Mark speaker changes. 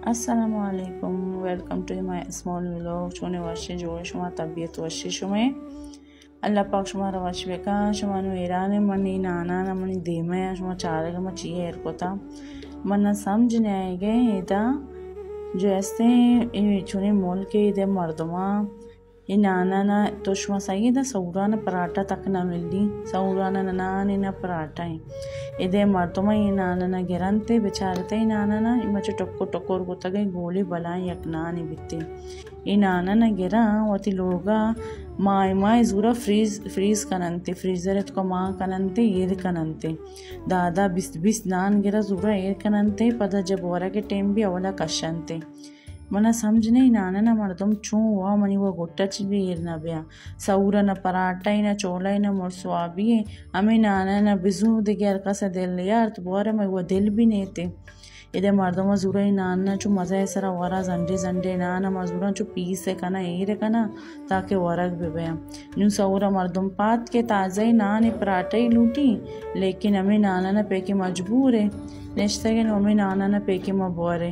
Speaker 1: अस्सलामुअलैकुम welcome to my small vlog चोने वाशे जोड़े शुमा तबीयत वशी शुमे अल्लाह पाक शुमा रवाश बेका शुमा नु ईरान मनी नाना ना मनी देमे शुमा चारे गमा चिए एर कोता मना समझ ने आएगे इदा जो ऐसे चुने मोल के इधर मर्दमा ये नाना ना तो शुमा सही दा सौराना पराठा तक ना मिली सौराना नाना ना पराठा है इधर मर्दमा ये नाना ना गिरनते बेचारते ही नाना ना इमचे टक्को टक्कोर को तगे गोली बलाएं यकना नहीं बिते ये नाना ना गिरा वती लोगा माय ज़ूरा फ्रीज कनंते फ्रीजर तो माँ कनंते येर कनंते दादा बिस नान गिरा ज़ूरा येर कनंते पदा जब वरा के टाइम भी अवला कशंते मना समझ नहीं नाना ना मर्दम चूँ हुआ मनी वो गुट्टच भी ना बिया सऊरा ना पराठा ही ना चोला ही ना मुर्सवा भी है हमें नाना ना बिजू दिगर का सा दिल यार तो बोरे में वो दिल भी नहीं थे इधर मर्दम ज़ूरा ही नाना चू मज़ा है सरा वरा जंडे नाना मज़ूरा चू पीस है कना एरे कना ताकि वरक भी बया न्यू सऊरा मर्दम पात के ताज़ा ही नान पराठा ही लूटी लेकिन हमें नाना ना पे के मजबूर है नेश्ते के हमें नाना ना पे के मबोरे